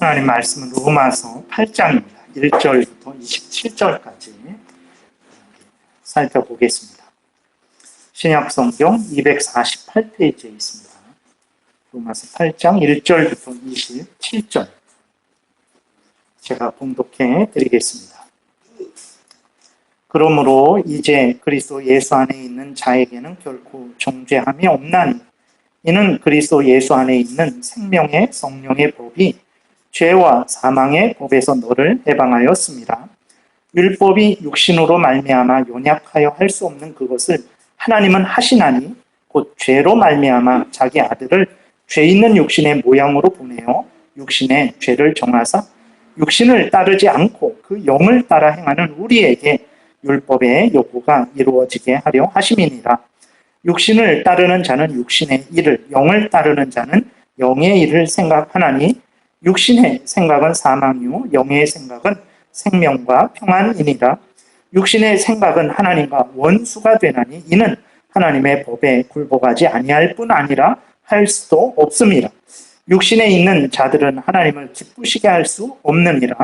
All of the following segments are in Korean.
하나님 말씀은 로마서 8장입니다. 1절부터 27절까지 살펴보겠습니다. 신약성경 248페이지에 있습니다. 로마서 8장 1절부터 27절 제가 봉독해 드리겠습니다. 그러므로 이제 그리스도 예수 안에 있는 자에게는 결코 정죄함이 없나니 이는 그리스도 예수 안에 있는 생명의 성령의 법이 죄와 사망의 법에서 너를 해방하였습니다. 율법이 육신으로 말미암아 연약하여 할 수 없는 그것을 하나님은 하시나니 곧 죄로 말미암아 자기 아들을 죄 있는 육신의 모양으로 보내어 육신의 죄를 정하사 육신을 따르지 않고 그 영을 따라 행하는 우리에게 율법의 요구가 이루어지게 하려 하심이니라. 육신을 따르는 자는 육신의 일을, 영을 따르는 자는 영의 일을 생각하나니 육신의 생각은 사망이요 영의 생각은 생명과 평안이니라. 육신의 생각은 하나님과 원수가 되나니 이는 하나님의 법에 굴복하지 아니할 뿐 아니라 할 수도 없음이라. 육신에 있는 자들은 하나님을 기쁘시게 할 수 없느니라.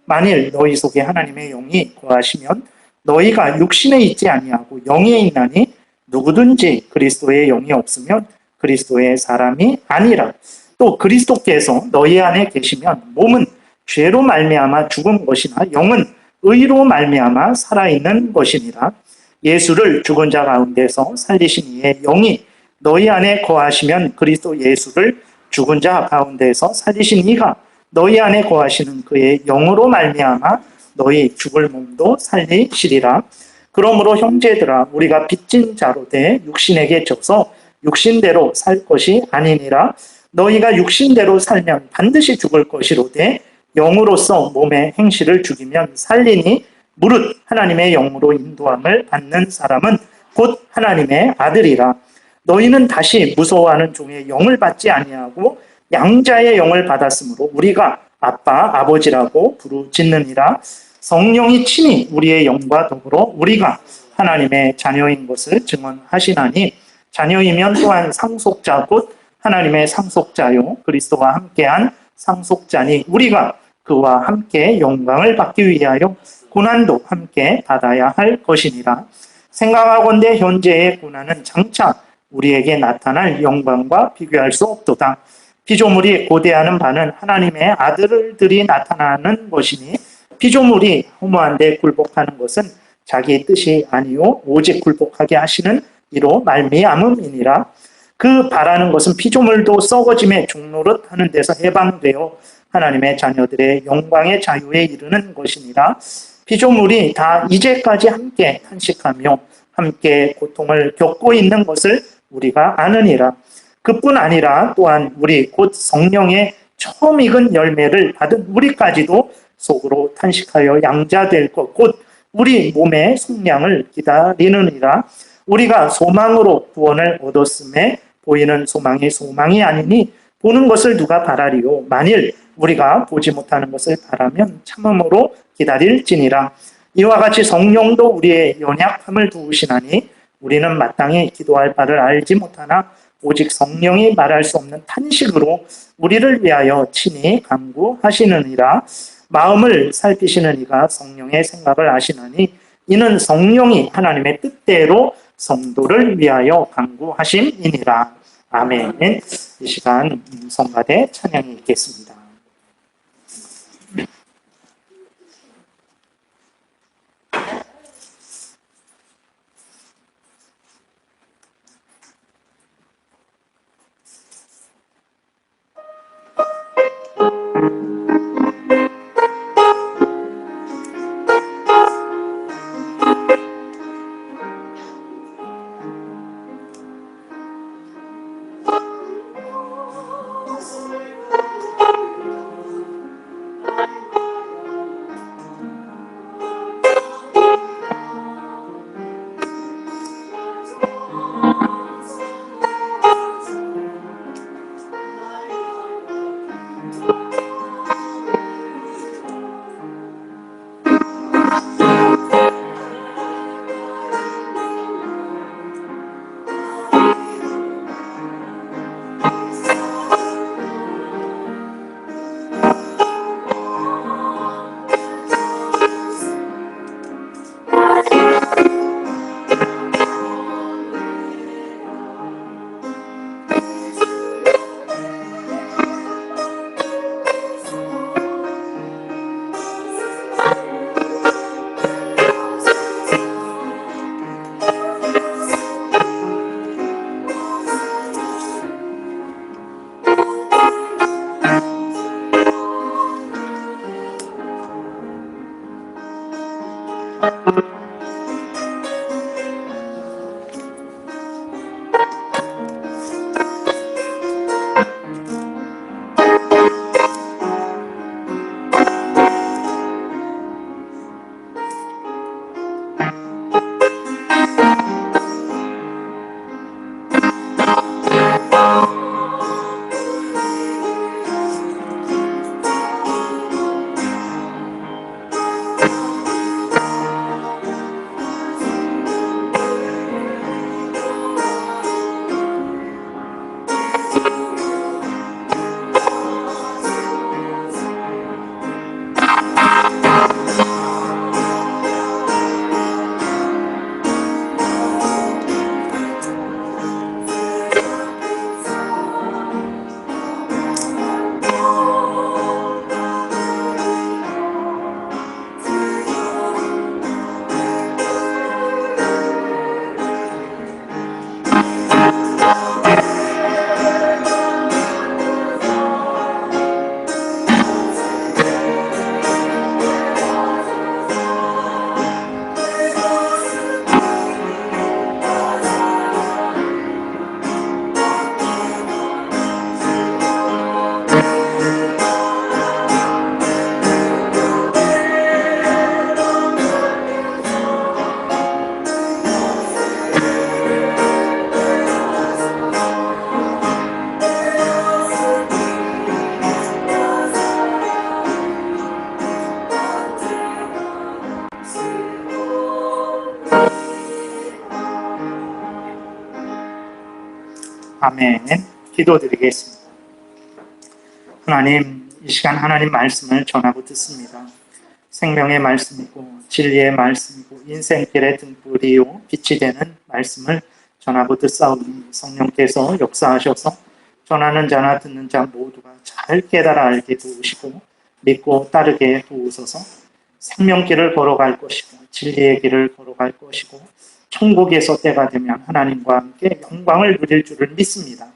만일 너희 속에 하나님의 영이 거하시면 너희가 육신에 있지 아니하고 영에 있나니 누구든지 그리스도의 영이 없으면 그리스도의 사람이 아니라. 또 그리스도께서 너희 안에 계시면 몸은 죄로 말미암아 죽은 것이나 영은 의로 말미암아 살아있는 것이니라. 예수를 죽은 자 가운데서 살리신 이의 영이 너희 안에 거하시면 그리스도 예수를 죽은 자 가운데서 살리신 이가 너희 안에 거하시는 그의 영으로 말미암아 너희 죽을 몸도 살리시리라. 그러므로 형제들아 우리가 빚진 자로 돼 육신에게 져서 육신대로 살 것이 아니니라. 너희가 육신대로 살면 반드시 죽을 것이로되 영으로서 몸의 행실을 죽이면 살리니 무릇 하나님의 영으로 인도함을 받는 사람은 곧 하나님의 아들이라. 너희는 다시 무서워하는 종의 영을 받지 아니하고 양자의 영을 받았으므로 우리가 아빠 아버지라고 부르짖느니라. 성령이 친히 우리의 영과 더불어 우리가 하나님의 자녀인 것을 증언하시나니 자녀이면 또한 상속자 곧 하나님의 상속자요 그리스도와 함께한 상속자니 우리가 그와 함께 영광을 받기 위하여 고난도 함께 받아야 할 것이니라. 생각하건대 현재의 고난은 장차 우리에게 나타날 영광과 비교할 수 없도다. 피조물이 고대하는 바는 하나님의 아들들이 나타나는 것이니 피조물이 허무한데 굴복하는 것은 자기 뜻이 아니요 오직 굴복하게 하시는 이로 말미암음이니라. 그 바라는 것은 피조물도 썩어짐의 종노릇 하는 데서 해방되어 하나님의 자녀들의 영광의 자유에 이르는 것이니라. 피조물이 다 이제까지 함께 탄식하며 함께 고통을 겪고 있는 것을 우리가 아느니라. 그뿐 아니라 또한 우리 곧 성령의 처음 익은 열매를 받은 우리까지도 속으로 탄식하여 양자될 것 곧 우리 몸의 속량을 기다리느니라. 우리가 소망으로 구원을 얻었음에 보이는 소망이 소망이 아니니 보는 것을 누가 바라리요. 만일 우리가 보지 못하는 것을 바라면 참음으로 기다릴지니라. 이와 같이 성령도 우리의 연약함을 도우시나니 우리는 마땅히 기도할 바를 알지 못하나 오직 성령이 말할 수 없는 탄식으로 우리를 위하여 친히 간구하시느니라. 마음을 살피시는 이가 성령의 생각을 아시나니 이는 성령이 하나님의 뜻대로 성도를 위하여 간구하심이니라. 아멘. 이 시간 성가대 찬양이 있겠습니다. 아멘. 기도드리겠습니다. 하나님, 이 시간 하나님 말씀을 전하고 듣습니다. 생명의 말씀이고 진리의 말씀이고 인생길의 등불이요 빛이 되는 말씀을 전하고 듣사오니 성령께서 역사하셔서 전하는 자나 듣는 자 모두가 잘 깨달아 알게 도우시고 믿고 따르게 도우소서. 생명길을 걸어갈 것이고 진리의 길을 걸어갈 것이고 천국에서 때가 되면 하나님과 함께 영광을 누릴 줄을 믿습니다.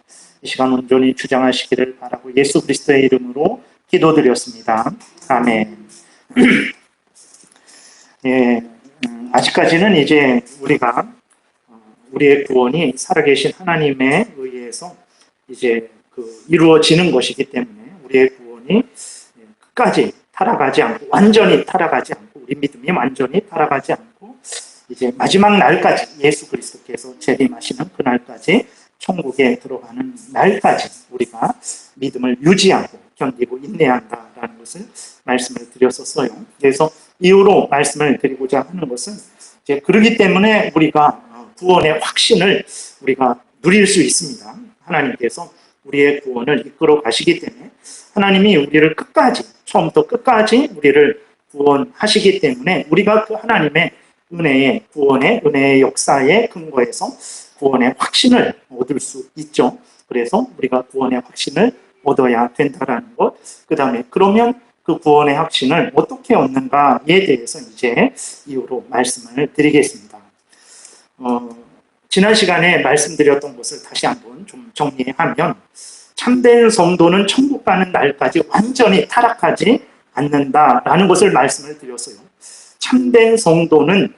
이 시간 온전히 주장하시기를 바라고 예수 그리스도의 이름으로 기도드렸습니다. 아멘. 예, 아직까지는 이제 우리가 우리의 구원이 살아계신 하나님에 의해서 이제 이루어지는 것이기 때문에 우리의 구원이 끝까지 타락하지 않고 완전히 타락하지 않고 우리 믿음이 완전히 타락하지 않고 이제 마지막 날까지 예수 그리스도께서 재림하시는 그날까지 천국에 들어가는 날까지 우리가 믿음을 유지하고 견디고 인내한다라는 것을 말씀을 드렸었어요. 그래서 이후로 말씀을 드리고자 하는 것은 이제 그러기 때문에 우리가 구원의 확신을 우리가 누릴 수 있습니다. 하나님께서 우리의 구원을 이끌어 가시기 때문에 하나님이 우리를 끝까지 처음부터 끝까지 우리를 구원하시기 때문에 우리가 그 하나님의 은혜의 구원의 은혜의 역사에 근거해서 구원의 확신을 얻을 수 있죠. 그래서 우리가 구원의 확신을 얻어야 된다라는 것. 그 다음에 그러면 그 구원의 확신을 어떻게 얻는가에 대해서 이제 이후로 말씀을 드리겠습니다. 지난 시간에 말씀드렸던 것을 다시 한번 좀 정리하면 참된 성도는 천국 가는 날까지 완전히 타락하지 않는다라는 것을 말씀을 드렸어요. 참된 성도는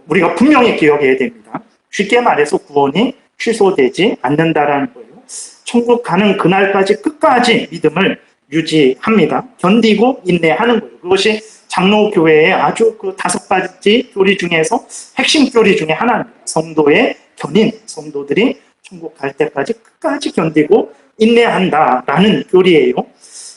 우리가 분명히 기억해야 됩니다. 쉽게 말해서 구원이 취소되지 않는다라는 거예요. 천국 가는 그날까지 끝까지 믿음을 유지합니다. 견디고 인내하는 거예요. 그것이 장로교회의 아주 그 5가지 교리 중에서 핵심 교리 중에 하나입니다. 성도의 견인, 성도들이 천국 갈 때까지 끝까지 견디고 인내한다라는 교리예요.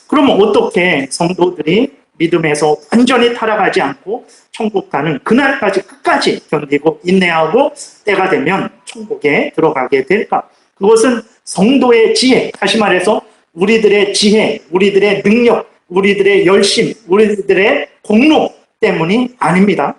그러면 어떻게 성도들이 믿음에서 완전히 타락하지 않고 천국 가는 그날까지 끝까지 견디고 인내하고 때가 되면 천국에 들어가게 될까? 그것은 성도의 지혜, 다시 말해서 우리들의 지혜, 우리들의 능력, 우리들의 열심, 우리들의 공로 때문이 아닙니다.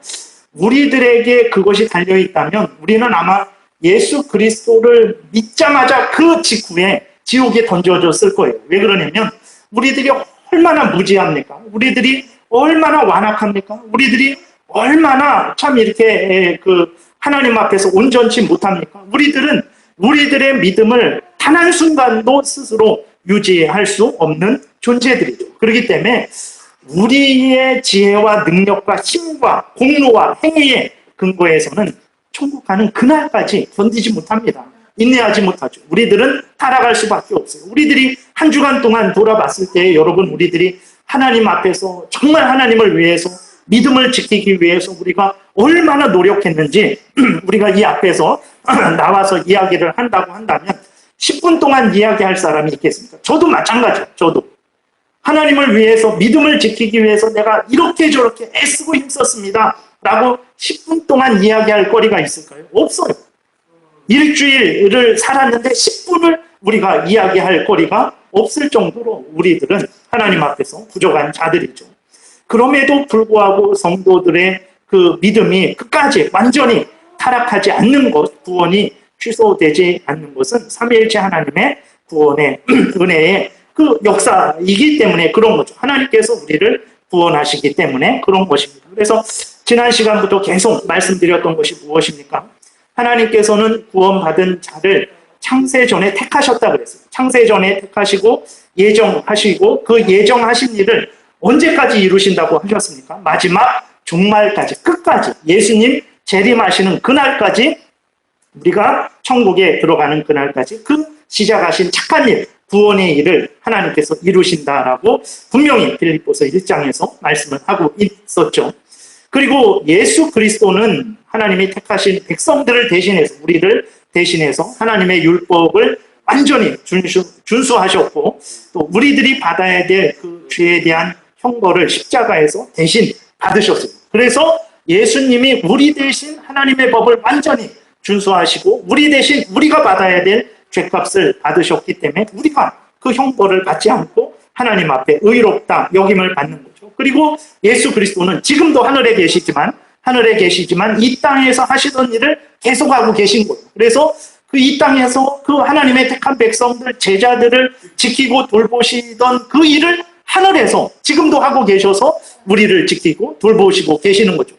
우리들에게 그것이 달려있다면 우리는 아마 예수 그리스도를 믿자마자 그 직후에 지옥에 던져졌을 거예요. 왜 그러냐면 우리들이 얼마나 무지합니까? 우리들이 얼마나 완악합니까? 우리들이 얼마나 참 이렇게 하나님 앞에서 온전치 못합니까? 우리들은 우리들의 믿음을 단 한순간도 스스로 유지할 수 없는 존재들이죠. 그렇기 때문에 우리의 지혜와 능력과 힘과 공로와 행위의 근거에서는 천국 가는 그날까지 견디지 못합니다. 인내하지 못하죠. 우리들은 타락할 수밖에 없어요. 우리들이 한 주간 동안 돌아봤을 때 여러분, 우리들이 하나님 앞에서 정말 하나님을 위해서 믿음을 지키기 위해서 우리가 얼마나 노력했는지 우리가 이 앞에서 나와서 이야기를 한다고 한다면 10분 동안 이야기할 사람이 있겠습니까? 저도 마찬가지예요. 저도 하나님을 위해서 믿음을 지키기 위해서 내가 이렇게 저렇게 애쓰고 힘썼습니다 라고 10분 동안 이야기할 거리가 있을까요? 없어요. 일주일을 살았는데 10분을 우리가 이야기할 거리가 없을 정도로 우리들은 하나님 앞에서 부족한 자들이죠. 그럼에도 불구하고 성도들의 그 믿음이 끝까지 완전히 타락하지 않는 것, 구원이 취소되지 않는 것은 삼위일체 하나님의 구원의 은혜의 그 역사이기 때문에 그런 거죠. 하나님께서 우리를 구원하시기 때문에 그런 것입니다. 그래서 지난 시간부터 계속 말씀드렸던 것이 무엇입니까? 하나님께서는 구원받은 자를 창세전에 택하셨다 그랬어요. 창세전에 택하시고 예정하시고 그 예정하신 일을 언제까지 이루신다고 하셨습니까? 마지막 종말까지, 끝까지, 예수님 재림하시는 그날까지, 우리가 천국에 들어가는 그날까지 그 시작하신 착한 일, 구원의 일을 하나님께서 이루신다라고 분명히 빌립보서 1장에서 말씀을 하고 있었죠. 그리고 예수 그리스도는 하나님이 택하신 백성들을 대신해서, 우리를 대신해서 하나님의 율법을 완전히 준수하셨고, 또 우리들이 받아야 될 그 죄에 대한 형벌을 십자가에서 대신 받으셨어요. 그래서 예수님이 우리 대신 하나님의 법을 완전히 준수하시고 우리 대신 우리가 받아야 될 죄값을 받으셨기 때문에 우리가 그 형벌을 받지 않고 하나님 앞에 의롭다 여김을 받는 거죠. 그리고 예수 그리스도는 지금도 하늘에 계시지만 이 땅에서 하시던 일을 계속하고 계신 거예요. 그래서 그 이 땅에서 그 하나님의 택한 백성들, 제자들을 지키고 돌보시던 그 일을 하늘에서 지금도 하고 계셔서 우리를 지키고 돌보시고 계시는 거죠.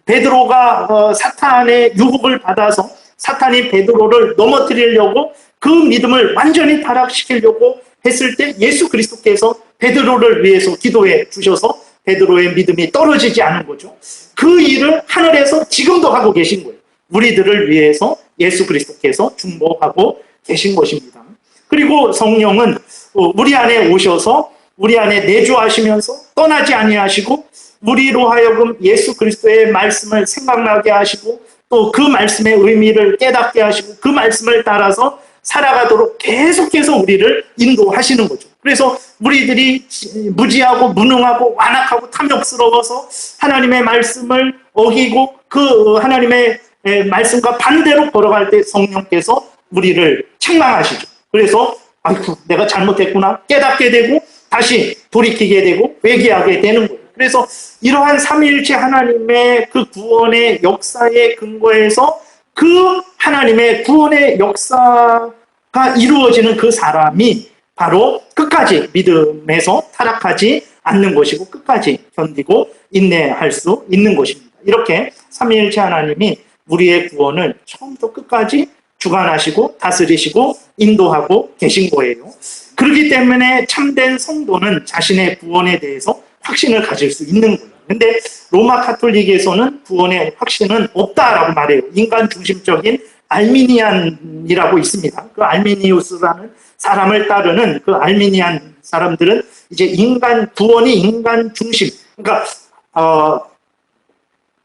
베드로가 사탄의 유혹을 받아서 사탄이 베드로를 넘어뜨리려고 그 믿음을 완전히 타락시키려고 했을 때 예수 그리스도께서 베드로를 위해서 기도해 주셔서 베드로의 믿음이 떨어지지 않은 거죠. 그 일을 하늘에서 지금도 하고 계신 거예요. 우리들을 위해서 예수 그리스도께서 중보하고 계신 것입니다. 그리고 성령은 우리 안에 오셔서 우리 안에 내주하시면서 떠나지 아니하시고 우리로 하여금 예수 그리스도의 말씀을 생각나게 하시고 또 그 말씀의 의미를 깨닫게 하시고 그 말씀을 따라서 살아가도록 계속해서 우리를 인도하시는 거죠. 그래서 우리들이 무지하고 무능하고 완악하고 탐욕스러워서 하나님의 말씀을 어기고 그 하나님의 말씀과 반대로 걸어갈 때 성령께서 우리를 책망하시죠. 그래서 아이고 내가 잘못했구나 깨닫게 되고 다시 돌이키게 되고 회개하게 되는 거예요. 그래서 이러한 삼위일체 하나님의 그 구원의 역사의 근거에서 그 하나님의 구원의 역사가 이루어지는 그 사람이 바로 끝까지 믿음에서 타락하지 않는 것이고 끝까지 견디고 인내할 수 있는 것입니다. 이렇게 삼위일체 하나님이 우리의 구원을 처음부터 끝까지 주관하시고 다스리시고 인도하고 계신 거예요. 그렇기 때문에 참된 성도는 자신의 구원에 대해서 확신을 가질 수 있는 거예요. 근데 로마 카톨릭에서는 구원의 확신은 없다라고 말해요. 인간 중심적인 알미니안이라고 있습니다. 그 알미니우스라는 사람을 따르는 그 알미니안 사람들은 이제 구원이 인간 중심. 그러니까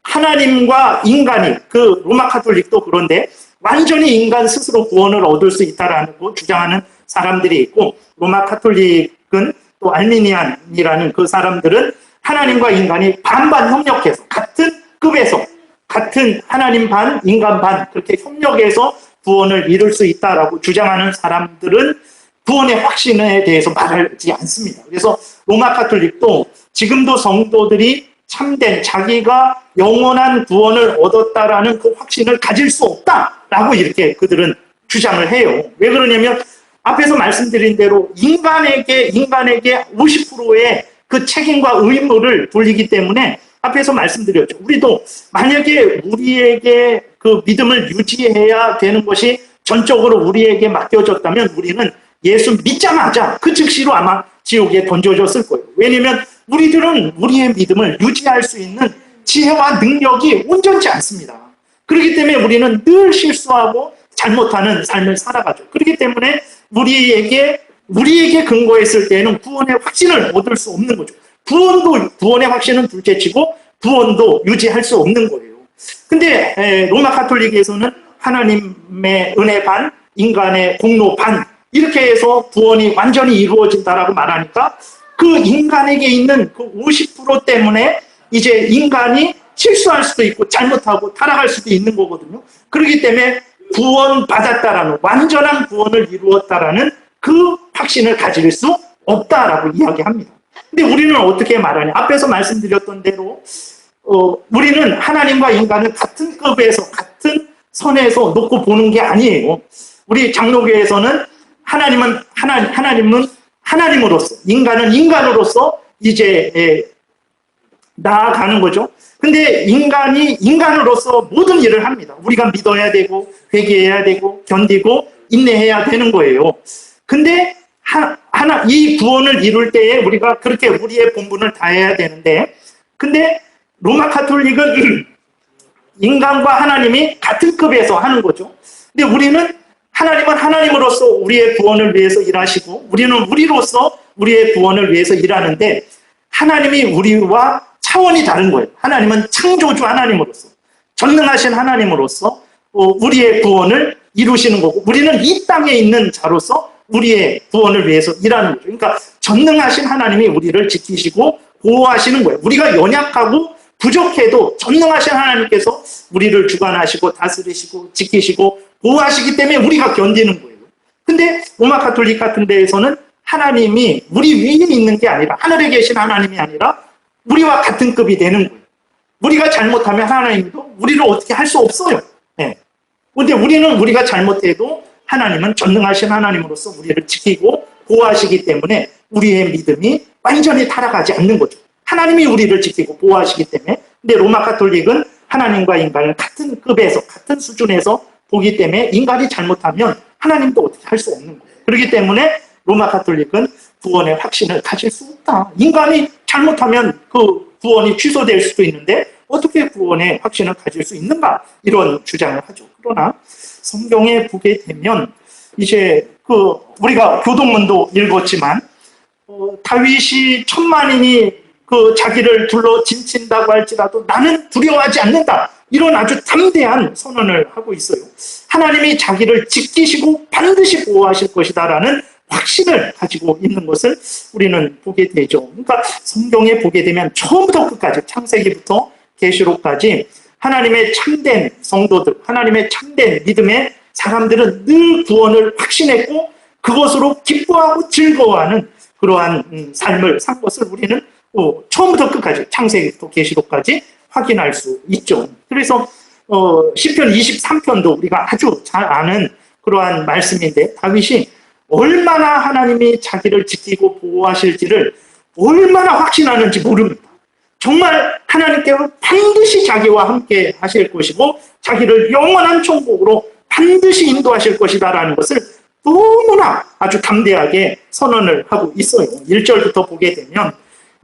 하나님과 인간이, 그 로마 카톨릭도 그런데 완전히 인간 스스로 구원을 얻을 수 있다라는 거 주장하는 사람들이 있고, 로마 카톨릭은 또 알미니안이라는 그 사람들은 하나님과 인간이 반반 협력해서 같은 급에서 같은 하나님 반 인간 반 그렇게 협력해서 구원을 이룰 수 있다라고 주장하는 사람들은 구원의 확신에 대해서 말하지 않습니다. 그래서 로마 카톨릭도 지금도 성도들이 참된 자기가 영원한 구원을 얻었다라는 그 확신을 가질 수 없다라고 이렇게 그들은 주장을 해요. 왜 그러냐면 앞에서 말씀드린 대로 인간에게 50%의 그 책임과 의무를 돌리기 때문에 앞에서 말씀드렸죠. 우리도 만약에 우리에게 그 믿음을 유지해야 되는 것이 전적으로 우리에게 맡겨졌다면 우리는 예수 믿자마자 그 즉시로 아마 지옥에 던져졌을 거예요. 왜냐하면 우리들은 우리의 믿음을 유지할 수 있는 지혜와 능력이 온전치 않습니다. 그렇기 때문에 우리는 늘 실수하고 잘못하는 삶을 살아가죠. 그렇기 때문에 우리에게 근거했을 때는 구원의 확신을 얻을 수 없는 거죠. 구원의 확신은 둘째치고 구원도 유지할 수 없는 거예요. 근데 로마 가톨릭에서는 하나님의 은혜 반, 인간의 공로 반, 이렇게 해서 구원이 완전히 이루어진다라고 말하니까 그 인간에게 있는 그 50% 때문에 이제 인간이 실수할 수도 있고 잘못하고 타락할 수도 있는 거거든요. 그렇기 때문에 구원받았다라는, 완전한 구원을 이루었다라는 그 확신을 가질 수 없다라고 이야기합니다. 근데 우리는 어떻게 말하냐? 앞에서 말씀드렸던 대로 우리는 하나님과 인간은 같은 급에서 같은 선에서 놓고 보는 게 아니에요. 우리 장로교에서는 하나님은 하나님으로서, 인간은 인간으로서 이제 나아가는 거죠. 근데 인간이 인간으로서 모든 일을 합니다. 우리가 믿어야 되고 회개해야 되고 견디고 인내해야 되는 거예요. 근데 이 구원을 이룰 때에 우리가 그렇게 우리의 본분을 다해야 되는데, 근데 로마 가톨릭은 인간과 하나님이 같은 급에서 하는 거죠. 근데 하나님은 하나님으로서 우리의 구원을 위해서 일하시고 우리는 우리로서 우리의 구원을 위해서 일하는데, 하나님이 우리와 차원이 다른 거예요. 하나님은 창조주 하나님으로서, 전능하신 하나님으로서 우리의 구원을 이루시는 거고, 우리는 이 땅에 있는 자로서 우리의 구원을 위해서 일하는 거죠. 그러니까 전능하신 하나님이 우리를 지키시고 보호하시는 거예요. 우리가 연약하고 부족해도 전능하신 하나님께서 우리를 주관하시고 다스리시고 지키시고 보호하시기 때문에 우리가 견디는 거예요. 근데 로마 가톨릭 같은 데에서는 하나님이 우리 위에 있는 게 아니라, 하늘에 계신 하나님이 아니라 우리와 같은 급이 되는 거예요. 우리가 잘못하면 하나님도 우리를 어떻게 할 수 없어요. 네. 근데 우리가 잘못해도 하나님은 전능하신 하나님으로서 우리를 지키고 보호하시기 때문에 우리의 믿음이 완전히 타락하지 않는 거죠. 하나님이 우리를 지키고 보호하시기 때문에. 근데 로마 가톨릭은 하나님과 인간을 같은 급에서, 같은 수준에서 보기 때문에 인간이 잘못하면 하나님도 어떻게 할 수 없는 거예요. 그렇기 때문에 로마 가톨릭은 구원의 확신을 가질 수 없다. 인간이 잘못하면 그 구원이 취소될 수도 있는데 어떻게 구원의 확신을 가질 수 있는가, 이런 주장을 하죠. 그러나 성경에 보게 되면 이제 우리가 교동문도 읽었지만 다윗이 천만인이 자기를 둘러 진친다고 할지라도 나는 두려워하지 않는다, 이런 아주 담대한 선언을 하고 있어요. 하나님이 자기를 지키시고 반드시 보호하실 것이다라는 확신을 가지고 있는 것을 우리는 보게 되죠. 그러니까 성경에 보게 되면 처음부터 끝까지, 창세기부터 계시록까지 하나님의 참된 성도들, 하나님의 참된 믿음의 사람들은 늘 구원을 확신했고 그것으로 기뻐하고 즐거워하는 그러한 삶을 산 것을 우리는 처음부터 끝까지, 창세기부터 계시록까지 확인할 수 있죠. 그래서 시편 23편도 우리가 아주 잘 아는 그러한 말씀인데, 다윗이 얼마나 하나님이 자기를 지키고 보호하실지를 얼마나 확신하는지 모릅니다. 정말 하나님께서 반드시 자기와 함께 하실 것이고 자기를 영원한 천국으로 반드시 인도하실 것이다라는 것을 너무나 아주 담대하게 선언을 하고 있어요. 1절부터 보게 되면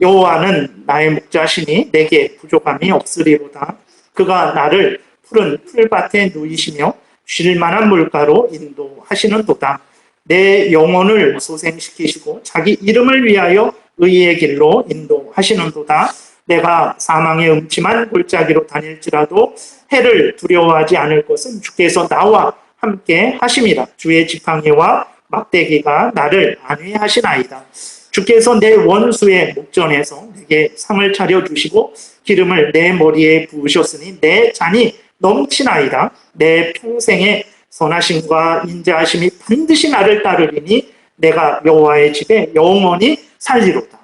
여호와는 나의 목자시니 내게 부족함이 없으리로다. 그가 나를 푸른 풀밭에 누이시며 쉴 만한 물가로 인도하시는도다. 내 영혼을 소생시키시고 자기 이름을 위하여 의의 길로 인도하시는도다. 내가 사망의 음침한 골짜기로 다닐지라도 해를 두려워하지 않을 것은 주께서 나와 함께 하심이라. 주의 지팡이와 막대기가 나를 안위하시나이다. 주께서 내 원수의 목전에서 내게 상을 차려주시고 기름을 내 머리에 부으셨으니 내 잔이 넘치나이다. 내 평생의 선하심과 인자하심이 반드시 나를 따르리니 내가 여호와의 집에 영원히 살리로다.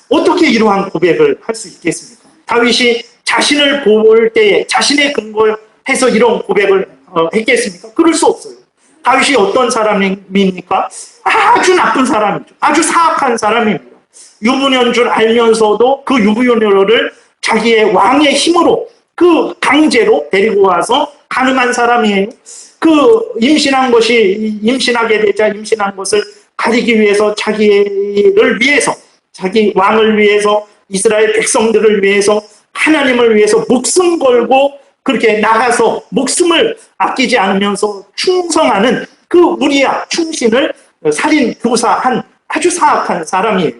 어떻게 이러한 고백을 할 수 있겠습니까? 다윗이 자신을 볼 때에 자신의 근거해서 이런 고백을 했겠습니까? 그럴 수 없어요. 다윗이 어떤 사람입니까? 아주 나쁜 사람이죠. 아주 사악한 사람입니다. 유부녀인 줄 알면서도 그 유부녀를 자기의 왕의 힘으로 강제로 데리고 와서 가늠한 사람이에요. 임신하게 되자 임신한 것을 가리기 위해서 자기를 위해서, 자기 왕을 위해서 이스라엘 백성들을 위해서 하나님을 위해서 목숨 걸고 그렇게 나가서 목숨을 아끼지 않으면서 충성하는 그 우리야 충신을 살인 교사한 아주 사악한 사람이에요.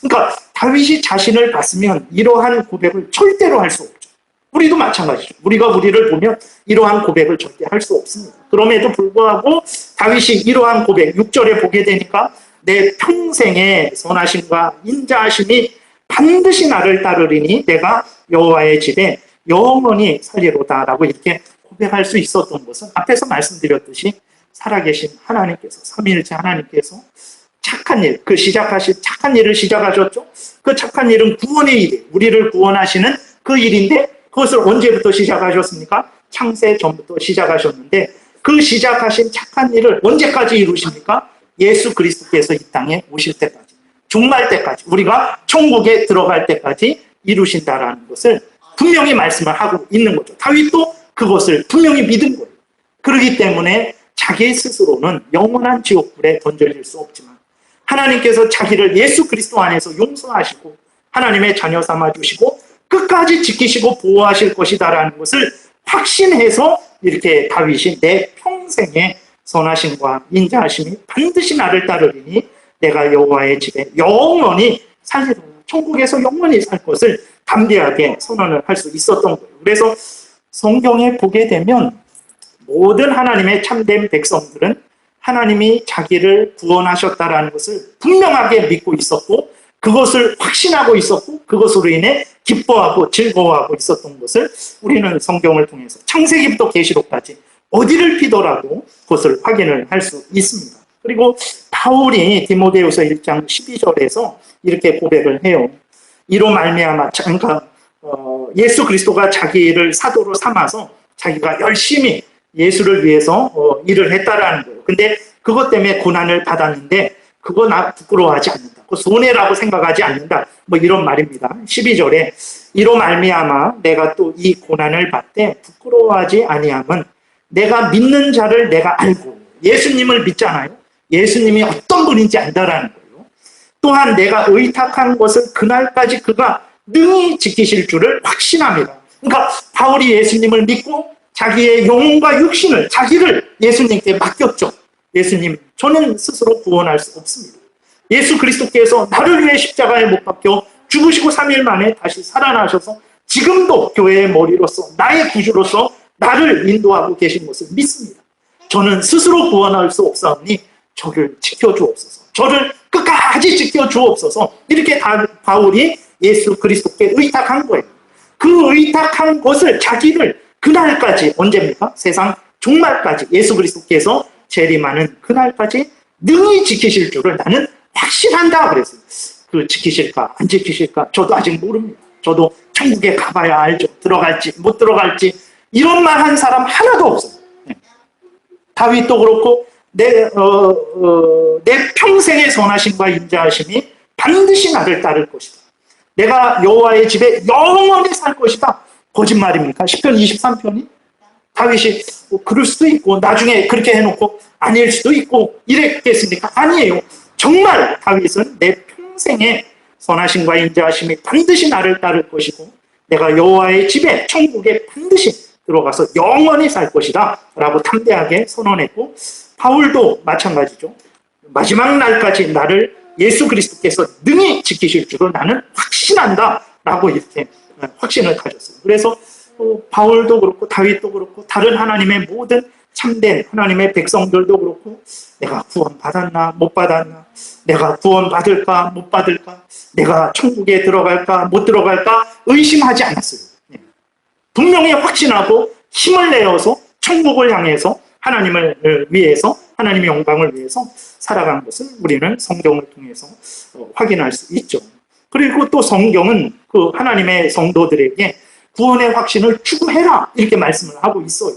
그러니까 다윗이 자신을 봤으면 이러한 고백을 절대로 할 수 없죠. 우리도 마찬가지죠. 우리가 우리를 보면 이러한 고백을 절대 할 수 없습니다. 그럼에도 불구하고 다윗이 이러한 고백 6절에 보게 되니까 내 평생의 선하심과 인자하심이 반드시 나를 따르리니 내가 여호와의 집에 영원히 살리로다라고 이렇게 고백할 수 있었던 것은 앞에서 말씀드렸듯이 살아계신 하나님께서 삼위일체 하나님께서 착한 일, 그 시작하신 착한 일을 시작하셨죠. 그 착한 일은 구원의 일, 우리를 구원하시는 그 일인데 그것을 언제부터 시작하셨습니까? 창세 전부터 시작하셨는데 그 시작하신 착한 일을 언제까지 이루십니까? 예수 그리스도께서 이 땅에 오실 때까지, 종말 때까지, 우리가 천국에 들어갈 때까지 이루신다라는 것을 분명히 말씀을 하고 있는 거죠. 다윗도 그것을 분명히 믿은 거예요. 그렇기 때문에 자기 스스로는 영원한 지옥불에 던져질 수 없지만 하나님께서 자기를 예수 그리스도 안에서 용서하시고 하나님의 자녀 삼아주시고 끝까지 지키시고 보호하실 것이다라는 것을 확신해서 이렇게 다윗이 내 평생의 선하심과 인자하심이 반드시 나를 따르리니 내가 여호와의 집에 영원히 살리로다. 천국에서 영원히 살 것을 담대하게 선언을 할 수 있었던 거예요. 그래서 성경에 보게 되면 모든 하나님의 참된 백성들은 하나님이 자기를 구원하셨다라는 것을 분명하게 믿고 있었고 그것을 확신하고 있었고 그것으로 인해 기뻐하고 즐거워하고 있었던 것을 우리는 성경을 통해서 창세기부터 계시록까지 어디를 피더라도 그것을 확인을 할 수 있습니다. 그리고 바울이 디모데후서 1장 12절에서 이렇게 고백을 해요. 이로 말미암아 그러니까 예수 그리스도가 자기를 사도로 삼아서 자기가 열심히 예수를 위해서 일을 했다라는 거예요. 근데 그것 때문에 고난을 받았는데 그거 나 부끄러워하지 않는다. 그 손해라고 생각하지 않는다. 뭐 이런 말입니다. 12절에 이로 말미암아 내가 또 이 고난을 받되 부끄러워하지 아니함은 내가 믿는 자를 내가 알고 예수님을 믿잖아요. 예수님이 어떤 분인지 안다라는 거예요. 또한 내가 의탁한 것을 그날까지 그가 능히 지키실 줄을 확신합니다. 그러니까 바울이 예수님을 믿고 자기의 영혼과 육신을 자기를 예수님께 맡겼죠. 예수님, 저는 스스로 구원할 수 없습니다. 예수 그리스도께서 나를 위해 십자가에 못 박혀 죽으시고 3일 만에 다시 살아나셔서 지금도 교회의 머리로서 나의 구주로서 나를 인도하고 계신 것을 믿습니다. 저는 스스로 구원할 수 없사오니 저를 지켜주옵소서. 저를 끝까지 지켜주옵소서. 이렇게 바울이 예수 그리스도께 의탁한 거예요. 그 의탁한 것을 자기를 그날까지 언제입니까? 세상 종말까지 예수 그리스도께서 재림하는 그날까지 능히 지키실 줄을 나는 확신한다 그랬어요. 그 지키실까 안 지키실까 저도 아직 모릅니다. 저도 천국에 가봐야 알죠. 들어갈지 못 들어갈지 이런 말 한 사람 하나도 없어요. 다윗도 그렇고 내 평생의 선하심과 인자하심이 반드시 나를 따를 것이다. 내가 여호와의 집에 영원히 살 것이다. 거짓말입니까? 시편 23편이? 다윗이 그럴 수도 있고 나중에 그렇게 해놓고 아닐 수도 있고 이랬겠습니까? 아니에요. 정말 다윗은 내 평생의 선하심과 인자하심이 반드시 나를 따를 것이고 내가 여호와의 집에 천국에 반드시 들어가서 영원히 살 것이다 라고 담대하게 선언했고 바울도 마찬가지죠. 마지막 날까지 나를 예수 그리스도께서 능히 지키실 줄을 나는 확신한다 라고 이렇게 확신을 가졌어요. 그래서 바울도 그렇고 다윗도 그렇고 다른 하나님의 모든 참된 하나님의 백성들도 그렇고 내가 구원 받았나 못 받았나 내가 구원 받을까 못 받을까 내가 천국에 들어갈까 못 들어갈까 의심하지 않았어요. 분명히 확신하고 힘을 내어서 천국을 향해서 하나님을 위해서 하나님의 영광을 위해서 살아간 것을 우리는 성경을 통해서 확인할 수 있죠. 그리고 또 성경은 그 하나님의 성도들에게 구원의 확신을 추구해라 이렇게 말씀을 하고 있어요.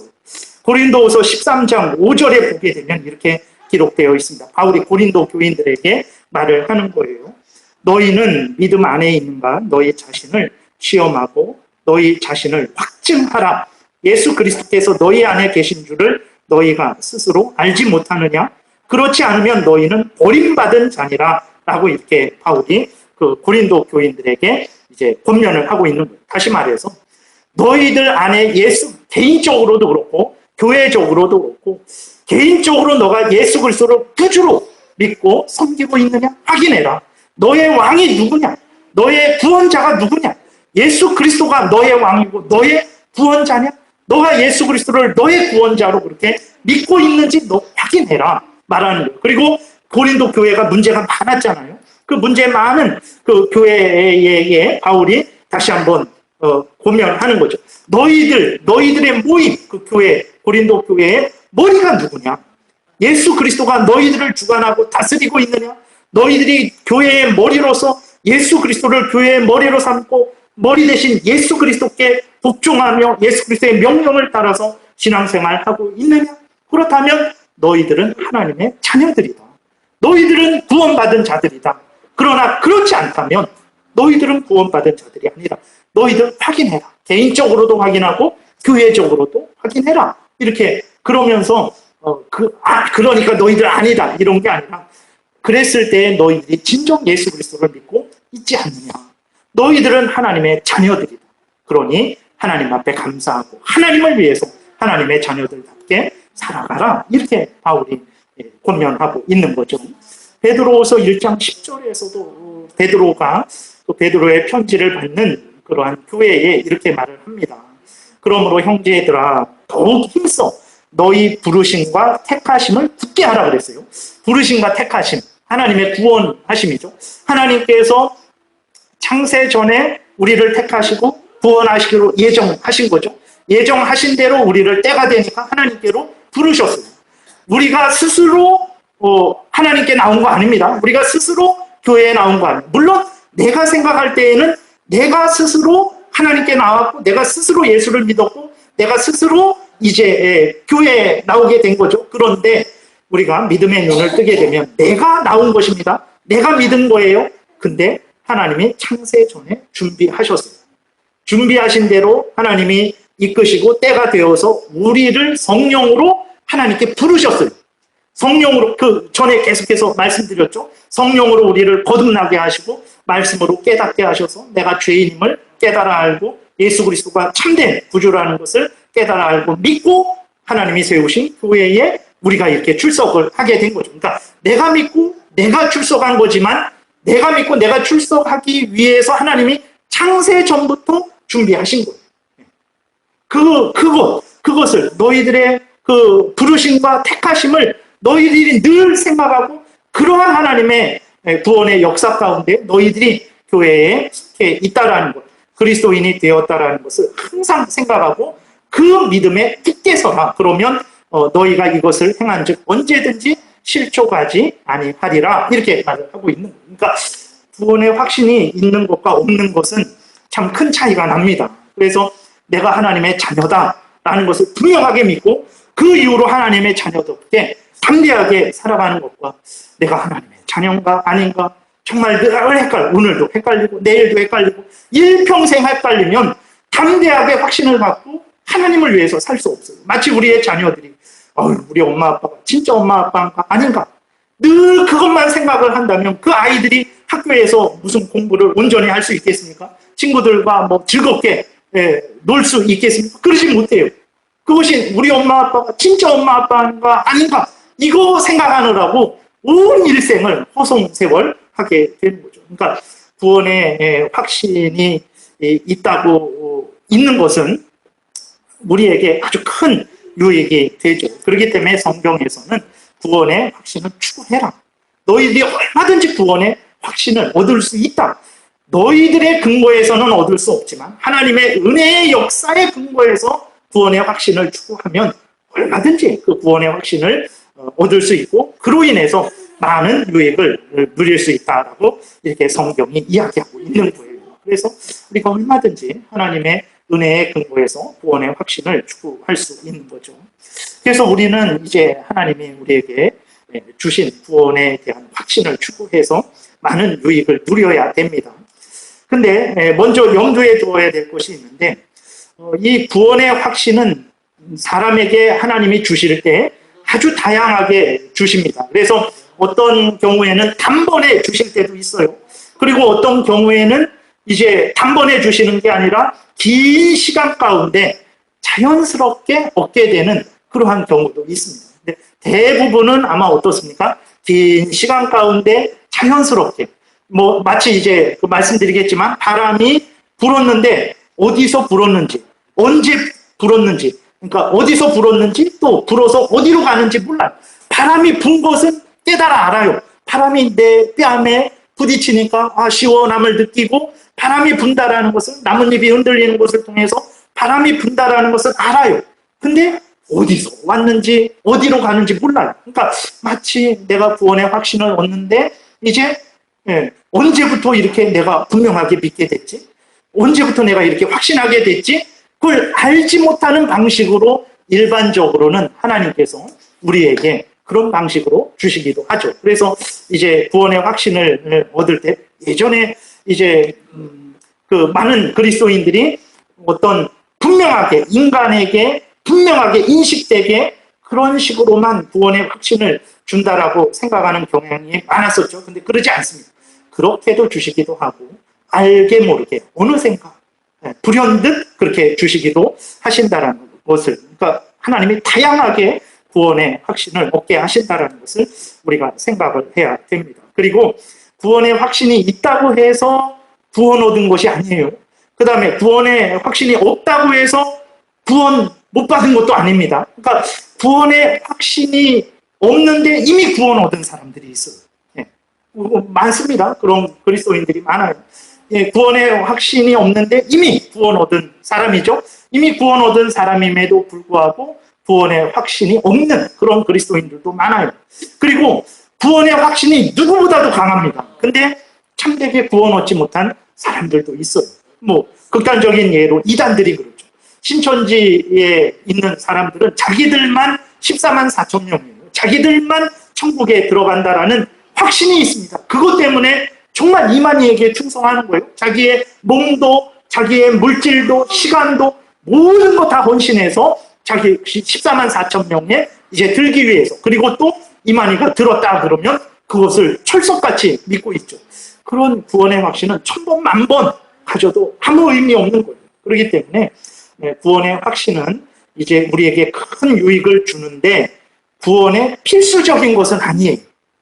고린도후서 13장 5절에 보게 되면 이렇게 기록되어 있습니다. 바울이 고린도 교인들에게 말을 하는 거예요. 너희는 믿음 안에 있는가 너희 자신을 시험하고 너희 자신을 확증하라. 예수 그리스도께서 너희 안에 계신 줄을 너희가 스스로 알지 못하느냐? 그렇지 않으면 너희는 버림받은 자니라 라고 이렇게 바울이 그 고린도 교인들에게 이제 권면을 하고 있는 거예요. 다시 말해서 너희들 안에 예수, 개인적으로도 그렇고 교회적으로도 그렇고 개인적으로 너가 예수 그리스도를 구주로 믿고 섬기고 있느냐 확인해라. 너의 왕이 누구냐? 너의 구원자가 누구냐? 예수 그리스도가 너의 왕이고 너의 구원자냐? 너가 예수 그리스도를 너의 구원자로 그렇게 믿고 있는지 너 확인해라 말하는 거예요. 그리고 고린도 교회가 문제가 많았잖아요. 그 문제 많은 그 교회에 바울이 다시 한번 고면하는 거죠. 너희들의 모임, 그 교회, 고린도 교회의 머리가 누구냐? 예수 그리스도가 너희들을 주관하고 다스리고 있느냐? 너희들이 교회의 머리로서 예수 그리스도를 교회의 머리로 삼고 머리 대신 예수 그리스도께 복종하며 예수 그리스도의 명령을 따라서 신앙생활하고 있느냐? 그렇다면 너희들은 하나님의 자녀들이다. 너희들은 구원받은 자들이다. 그러나 그렇지 않다면 너희들은 구원받은 자들이 아니다. 너희들 확인해라. 개인적으로도 확인하고 교회적으로도 확인해라. 이렇게 그러면서 그러니까 너희들 아니다. 이런 게 아니라 그랬을 때 너희들이 진정 예수 그리스도를 믿고 있지 않느냐. 너희들은 하나님의 자녀들이다. 그러니 하나님 앞에 감사하고 하나님을 위해서 하나님의 자녀들답게 살아가라. 이렇게 바울이 권면하고 있는 거죠. 베드로후서 1장 10절에서도 베드로가 또 베드로의 편지를 받는 그러한 교회에 이렇게 말을 합니다. 그러므로 형제들아 더욱 힘써 너희 부르심과 택하심을 굳게 하라 그랬어요. 부르심과 택하심, 하나님의 구원하심이죠. 하나님께서 창세 전에 우리를 택하시고 구원하시기로 예정하신 거죠. 예정하신 대로 우리를 때가 되니까 하나님께로 부르셨어요. 우리가 스스로 하나님께 나온 거 아닙니다. 우리가 스스로 교회에 나온 거 아닙니다. 물론 내가 생각할 때에는 내가 스스로 하나님께 나왔고 내가 스스로 예수를 믿었고 내가 스스로 이제 교회에 나오게 된 거죠. 그런데 우리가 믿음의 눈을 뜨게 되면 내가 나온 것입니다. 내가 믿은 거예요. 근데 하나님이 창세 전에 준비하셨어요. 준비하신 대로 하나님이 이끄시고 때가 되어서 우리를 성령으로 하나님께 부르셨어요. 성령으로 그 전에 계속해서 말씀드렸죠. 성령으로 우리를 거듭나게 하시고 말씀으로 깨닫게 하셔서 내가 죄인임을 깨달아 알고 예수 그리스도가 참된 구주라는 것을 깨달아 알고 믿고 하나님이 세우신 교회에 우리가 이렇게 출석을 하게 된 거죠. 그러니까 내가 믿고 내가 출석한 거지만 내가 믿고 내가 출석하기 위해서 하나님이 창세 전부터 준비하신 거예요. 그것을 너희들의 그 부르심과 택하심을 너희들이 늘 생각하고 그러한 하나님의 구원의 역사 가운데 너희들이 교회에 있다라는 것, 그리스도인이 되었다라는 것을 항상 생각하고 그 믿음에 굳게 서라. 그러면 너희가 이것을 행한 즉 언제든지 실족하지 아니하리라. 이렇게 말을 하고 있는 거예요. 그러니까 구원의 확신이 있는 것과 없는 것은 참 큰 차이가 납니다. 그래서 내가 하나님의 자녀다라는 것을 분명하게 믿고 그 이후로 하나님의 자녀답게 담대하게 살아가는 것과 내가 하나님의 자녀인가 아닌가 정말 늘 헷갈려. 오늘도 헷갈리고 내일도 헷갈리고 일평생 헷갈리면 담대하게 확신을 갖고 하나님을 위해서 살 수 없어요. 마치 우리의 자녀들이 우리 엄마 아빠가 진짜 엄마 아빠인가 아닌가 늘 그것만 생각을 한다면 그 아이들이 학교에서 무슨 공부를 온전히 할 수 있겠습니까? 친구들과 뭐 즐겁게 놀 수 있겠습니까? 그러지 못해요. 그것이 우리 엄마 아빠가 진짜 엄마 아빠인가 아닌가 이거 생각하느라고 온 일생을 허송세월 하게 되는 거죠. 그러니까 구원의 확신이 있다고 있는 것은 우리에게 아주 큰 유익이 되죠. 그렇기 때문에 성경에서는 구원의 확신을 추구해라. 너희들이 얼마든지 구원의 확신을 얻을 수 있다. 너희들의 근거에서는 얻을 수 없지만 하나님의 은혜의 역사의 근거에서 구원의 확신을 추구하면 얼마든지 그 구원의 확신을 얻을 수 있고 그로 인해서 많은 유익을 누릴 수 있다라고 이렇게 성경이 이야기하고 있는 거예요. 그래서 우리가 얼마든지 하나님의 은혜의 근거에서 구원의 확신을 추구할 수 있는 거죠. 그래서 우리는 이제 하나님이 우리에게 주신 구원에 대한 확신을 추구해서 많은 유익을 누려야 됩니다. 근데 먼저 염두에 두어야 될 것이 있는데 이 구원의 확신은 사람에게 하나님이 주실 때 아주 다양하게 주십니다. 그래서 어떤 경우에는 단번에 주실 때도 있어요. 그리고 어떤 경우에는 이제 단번에 주시는 게 아니라 긴 시간 가운데 자연스럽게 얻게 되는 그러한 경우도 있습니다. 근데 대부분은 아마 어떻습니까? 긴 시간 가운데 자연스럽게 뭐 마치 이제 그 말씀드리겠지만 바람이 불었는데 어디서 불었는지 언제 불었는지 그러니까 어디서 불었는지 또 불어서 어디로 가는지 몰라요. 바람이 분 것은 깨달아 알아요. 바람이 내 뺨에 부딪히니까 시원함을 느끼고 바람이 분다라는 것은 나뭇잎이 흔들리는 것을 통해서 바람이 분다라는 것을 알아요. 근데 어디서 왔는지 어디로 가는지 몰라요. 그러니까 마치 내가 구원의 확신을 얻는데 이제 언제부터 이렇게 내가 분명하게 믿게 됐지? 언제부터 내가 이렇게 확신하게 됐지? 그걸 알지 못하는 방식으로 일반적으로는 하나님께서 우리에게 그런 방식으로 주시기도 하죠. 그래서 이제 구원의 확신을 얻을 때 예전에 이제 그 많은 그리스도인들이 어떤 분명하게 인간에게 분명하게 인식되게 그런 식으로만 구원의 확신을 준다라고 생각하는 경향이 많았었죠. 근데 그러지 않습니다. 그렇게도 주시기도 하고 알게 모르게 어느샌가 불현듯 그렇게 주시기도 하신다라는 것을 그러니까 하나님이 다양하게 구원의 확신을 얻게 하신다라는 것을 우리가 생각을 해야 됩니다. 그리고 구원의 확신이 있다고 해서 구원 얻은 것이 아니에요. 그 다음에 구원의 확신이 없다고 해서 구원 못 받은 것도 아닙니다. 그러니까 구원의 확신이 없는데 이미 구원 얻은 사람들이 있어요. 많습니다. 그런 그리스도인들이 많아요. 구원의 확신이 없는데 이미 구원 얻은 사람이죠. 이미 구원 얻은 사람임에도 불구하고 구원의 확신이 없는 그런 그리스도인들도 많아요. 그리고 구원의 확신이 누구보다도 강합니다. 근데 참되게 구원 얻지 못한 사람들도 있어요. 뭐 극단적인 예로 이단들이 그렇죠. 신천지에 있는 사람들은 자기들만 14만 4천 명이에요. 자기들만 천국에 들어간다라는 확신이 있습니다. 그것 때문에 정말 이만희에게 충성하는 거예요. 자기의 몸도 자기의 물질도 시간도 모든 거 다 헌신해서 자기 14만 4천 명에 이제 들기 위해서 그리고 또 이만희가 들었다 그러면 그것을 철석같이 믿고 있죠. 그런 구원의 확신은 1000번, 10,000번 가져도 아무 의미 없는 거예요. 그렇기 때문에 구원의 확신은 이제 우리에게 큰 유익을 주는데 구원의 필수적인 것은 아니에요.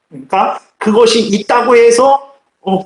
그러니까 그것이 있다고 해서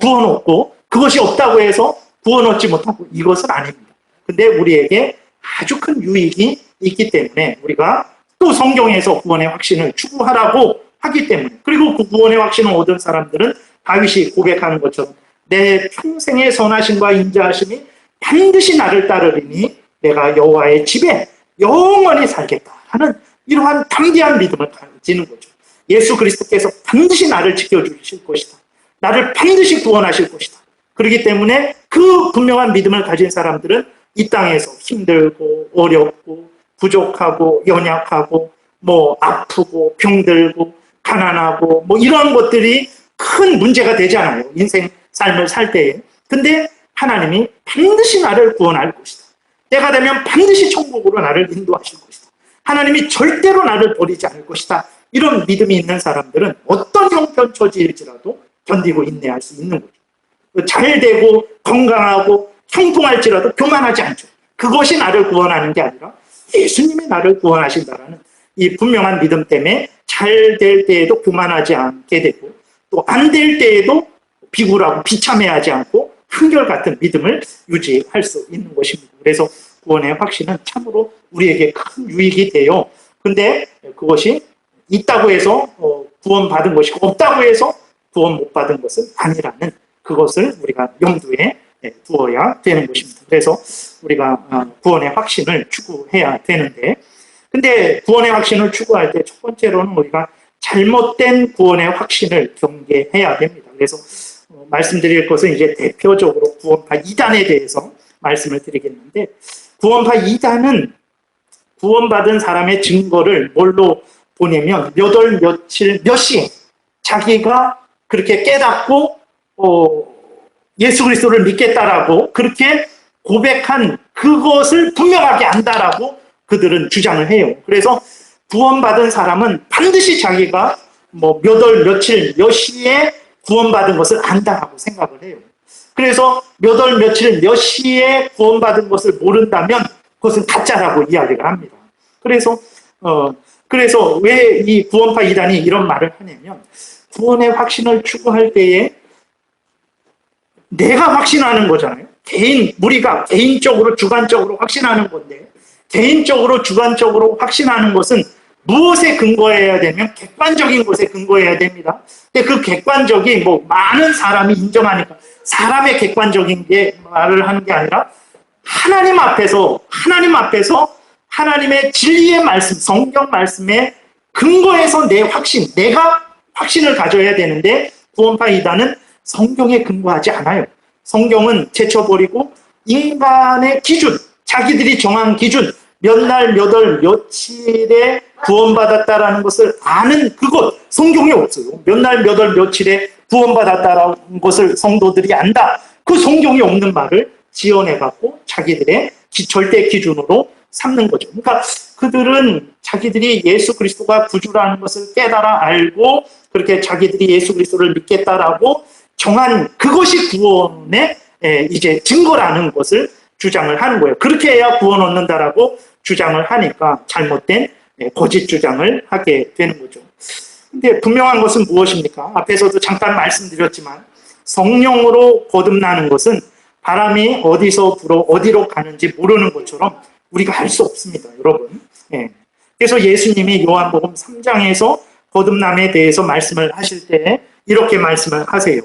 구원 얻고 그것이 없다고 해서 구원 얻지 못하고 이것은 아닙니다. 근데 우리에게 아주 큰 유익이 있기 때문에 우리가 또 성경에서 구원의 확신을 추구하라고 하기 때문에 그리고 그 구원의 확신을 얻은 사람들은 다윗이 고백하는 것처럼 내 평생의 선하심과 인자하심이 반드시 나를 따르리니 내가 여호와의 집에 영원히 살겠다 하는 이러한 담대한 믿음을 가지는 거죠. 예수 그리스도께서 반드시 나를 지켜주실 것이다. 나를 반드시 구원하실 것이다. 그렇기 때문에 그 분명한 믿음을 가진 사람들은 이 땅에서 힘들고 어렵고 부족하고 연약하고 뭐 아프고 병들고 가난하고 뭐 이런 것들이 큰 문제가 되잖아요. 인생 삶을 살 때에. 근데 하나님이 반드시 나를 구원할 것이다. 때가 되면 반드시 천국으로 나를 인도하실 것이다. 하나님이 절대로 나를 버리지 않을 것이다. 이런 믿음이 있는 사람들은 어떤 형편처지일지라도 견디고 인내할 수 있는 거죠. 잘 되고 건강하고 형통할지라도 교만하지 않죠. 그것이 나를 구원하는 게 아니라 예수님이 나를 구원하신다라는 이 분명한 믿음 때문에 잘 될 때에도 교만하지 않게 되고 또 안 될 때에도 비굴하고 비참해하지 않고 한결같은 믿음을 유지할 수 있는 것입니다. 그래서 구원의 확신은 참으로 우리에게 큰 유익이 돼요. 근데 그것이 있다고 해서 구원받은 것이고 없다고 해서 구원 못 받은 것은 아니라는 그것을 우리가 염두에 두어야 되는 것입니다. 그래서 우리가 구원의 확신을 추구해야 되는데 근데 구원의 확신을 추구할 때 첫 번째로는 우리가 잘못된 구원의 확신을 경계해야 됩니다. 그래서 말씀드릴 것은 이제 대표적으로 구원파 이단에 대해서 말씀을 드리겠는데 구원파 이단은 구원받은 사람의 증거를 뭘로 보내면 몇 월 며칠 몇 시에 자기가 그렇게 깨닫고 예수 그리스도를 믿겠다라고 그렇게 고백한 그것을 분명하게 안다라고 그들은 주장을 해요. 그래서 구원받은 사람은 반드시 자기가 뭐 몇 월 며칠 몇 시에 구원받은 것을 안다라고 생각을 해요. 그래서 몇 월 며칠 몇 시에 구원받은 것을 모른다면 그것은 가짜라고 이야기를 합니다. 그래서 왜 이 구원파 이단이 이런 말을 하냐면, 구원의 확신을 추구할 때에 내가 확신하는 거잖아요. 우리가 개인적으로 주관적으로 확신하는 건데, 개인적으로 주관적으로 확신하는 것은 무엇에 근거해야 되면 객관적인 것에 근거해야 됩니다. 근데 그 객관적인 많은 사람이 인정하니까, 사람의 객관적인 게 말을 하는 게 아니라 하나님 앞에서 하나님의 진리의 말씀, 성경 말씀에 근거해서 내가 확신을 가져야 되는데, 구원파 이단은 성경에 근거하지 않아요. 성경은 제쳐버리고 인간의 기준, 자기들이 정한 기준, 몇 날, 몇 월, 며칠에 구원받았다라는 것을 아는 그것, 성경에 없어요. 몇 날, 몇 월, 며칠에 구원받았다라는 것을 성도들이 안다. 그 성경이 없는 말을 지어내갖고 자기들의 절대 기준으로 삼는 거죠. 그러니까 그들은 자기들이 예수 그리스도가 구주라는 것을 깨달아 알고 그렇게 자기들이 예수 그리스도를 믿겠다라고 정한 그것이 구원의 이제 증거라는 것을 주장을 하는 거예요. 그렇게 해야 구원 얻는다라고 주장을 하니까 잘못된 거짓 주장을 하게 되는 거죠. 근데 분명한 것은 무엇입니까? 앞에서도 잠깐 말씀드렸지만, 성령으로 거듭나는 것은 바람이 어디서 불어 어디로 가는지 모르는 것처럼 우리가 알 수 없습니다, 여러분. 그래서 예수님이 요한복음 3장에서 거듭남에 대해서 말씀을 하실 때 이렇게 말씀을 하세요.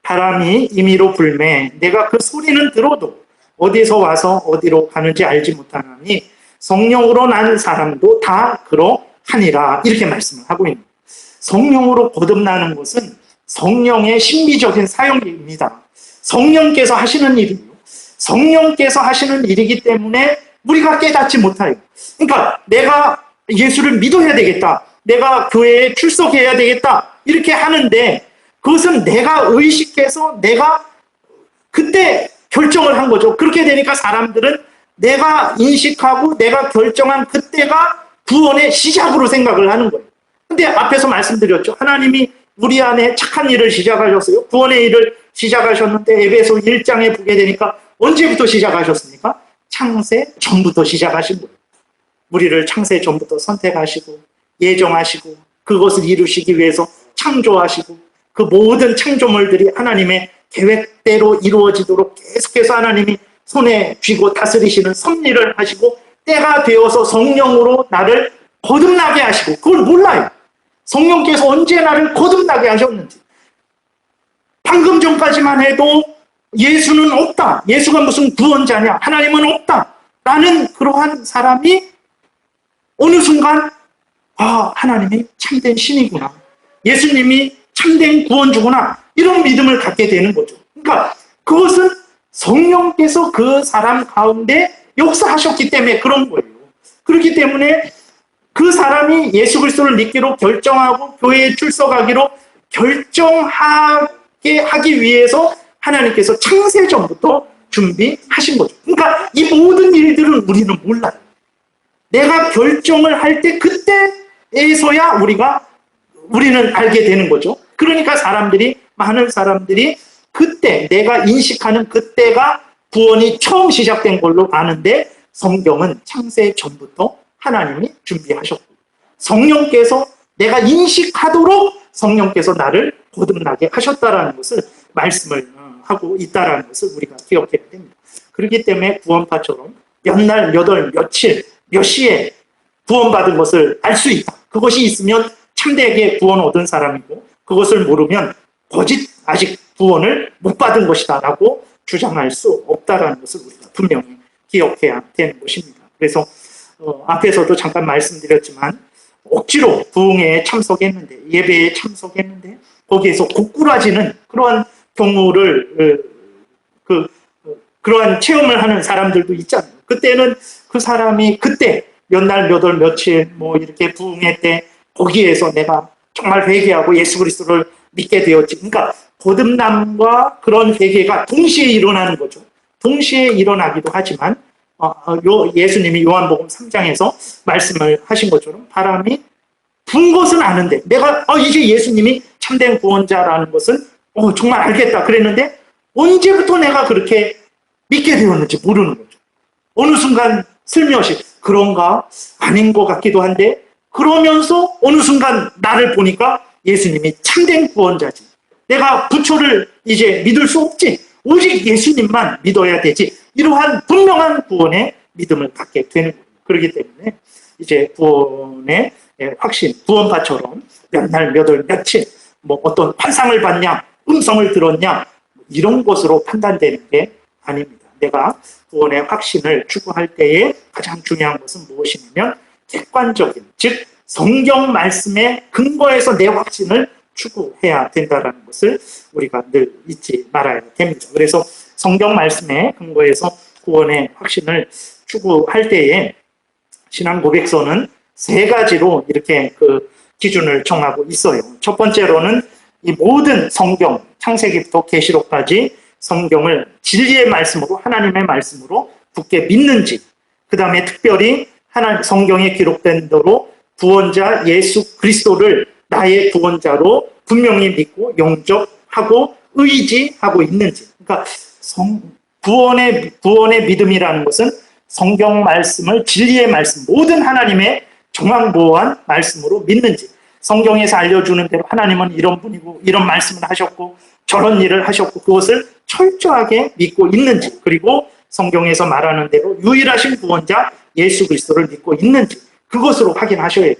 바람이 임의로 불매 내가 그 소리는 들어도 어디서 와서 어디로 가는지 알지 못하나니 성령으로 난 사람도 다 그러하니라, 이렇게 말씀을 하고 있는 거예요. 성령으로 거듭나는 것은 성령의 신비적인 사역입니다. 성령께서 하시는 일이에요. 성령께서 하시는 일이기 때문에 우리가 깨닫지 못해요. 그러니까 내가 예수를 믿어야 되겠다, 내가 교회에 출석해야 되겠다, 이렇게 하는데 그것은 내가 의식해서 내가 그때 결정을 한 거죠. 그렇게 되니까 사람들은 내가 인식하고 내가 결정한 그때가 구원의 시작으로 생각을 하는 거예요. 근데 앞에서 말씀드렸죠. 하나님이 우리 안에 착한 일을 시작하셨어요. 구원의 일을 시작하셨는데 에베소 1장에 보게 되니까 언제부터 시작하셨습니까? 창세 전부터 시작하신 거예요. 우리를 창세 전부터 선택하시고 예정하시고 그것을 이루시기 위해서 창조하시고 그 모든 창조물들이 하나님의 계획대로 이루어지도록 계속해서 하나님이 손에 쥐고 다스리시는 섭리를 하시고 때가 되어서 성령으로 나를 거듭나게 하시고, 그걸 몰라요. 성령께서 언제 나를 거듭나게 하셨는지. 방금 전까지만 해도 예수는 없다, 예수가 무슨 구원자냐, 하나님은 없다 라는 그러한 사람이 어느 순간 하나님이 참된 신이구나, 예수님이 참된 구원주구나, 이런 믿음을 갖게 되는 거죠. 그러니까 그것은 성령께서 그 사람 가운데 역사하셨기 때문에 그런 거예요. 그렇기 때문에 그 사람이 예수 그리스도를 믿기로 결정하고 교회에 출석하기로 결정하게 하기 위해서 하나님께서 창세 전부터 준비하신 거죠. 그러니까 이 모든 일들은 우리는 몰라요. 내가 결정을 할 때 그때에서야 우리는 알게 되는 거죠. 그러니까 많은 사람들이 그때, 내가 인식하는 그때가 구원이 처음 시작된 걸로 아는데, 성경은 창세 전부터 하나님이 준비하셨고, 성령께서 내가 인식하도록 성령께서 나를 거듭나게 하셨다라는 것을 말씀을 하고 있다라는 것을 우리가 기억해야 됩니다. 그렇기 때문에 구원파처럼 몇 날, 몇 월, 며칠, 몇 시에 구원받은 것을 알 수 있다. 그것이 있으면 참되게 구원 얻은 사람이고, 그것을 모르면 아직 구원을 못 받은 것이다 라고 주장할 수 없다라는 것을 우리가 분명히 기억해야 되는 것입니다. 그래서 앞에서도 잠깐 말씀드렸지만 억지로 부흥회에 참석했는데, 예배에 참석했는데 거기에서 고꾸라지는 그러한 경우를 그러한 체험을 하는 사람들도 있잖아요. 그때는 그 사람이 그때 몇 날, 몇 월, 며칠 이렇게 부흥회 때 거기에서 내가 정말 회개하고 예수 그리스도를 믿게 되었지. 그러니까 거듭남과 그런 회개가 동시에 일어나는 거죠. 동시에 일어나기도 하지만 예수님이 요한복음 3장에서 말씀을 하신 것처럼 바람이 분 것은 아는데, 내가 이제 예수님이 참된 구원자라는 것을 정말 알겠다 그랬는데 언제부터 내가 그렇게 믿게 되었는지 모르는 거죠. 어느 순간 슬며시 그런가? 아닌 것 같기도 한데 그러면서 어느 순간 나를 보니까 예수님이 참된 구원자지. 내가 부처를 이제 믿을 수 없지. 오직 예수님만 믿어야 되지. 이러한 분명한 구원의 믿음을 갖게 되는 거예요. 그렇기 때문에 이제 구원의 확신, 구원파처럼 몇 날, 몇 월, 며칠, 뭐 어떤 환상을 봤냐, 음성을 들었냐, 이런 것으로 판단되는 게 아닙니다. 내가 구원의 확신을 추구할 때에 가장 중요한 것은 무엇이냐면 객관적인, 즉 성경 말씀에 근거해서 내 확신을 추구해야 된다는 것을 우리가 늘 잊지 말아야 됩니다. 그래서 성경 말씀에 근거해서 구원의 확신을 추구할 때에 신앙 고백서는 세 가지로 이렇게 그 기준을 정하고 있어요. 첫 번째로는 이 모든 성경, 창세기부터 계시록까지 성경을 진리의 말씀으로, 하나님의 말씀으로 굳게 믿는지, 그 다음에 특별히 성경에 기록된 대로 구원자 예수 그리스도를 나의 구원자로 분명히 믿고 영접하고 의지하고 있는지. 그러니까 구원의 믿음이라는 것은 성경 말씀을, 진리의 말씀, 모든 하나님의 정확무한 말씀으로 믿는지, 성경에서 알려주는 대로 하나님은 이런 분이고 이런 말씀을 하셨고 저런 일을 하셨고 그것을 철저하게 믿고 있는지, 그리고 성경에서 말하는 대로 유일하신 구원자 예수 그리스도를 믿고 있는지, 그것으로 확인하셔야 돼요.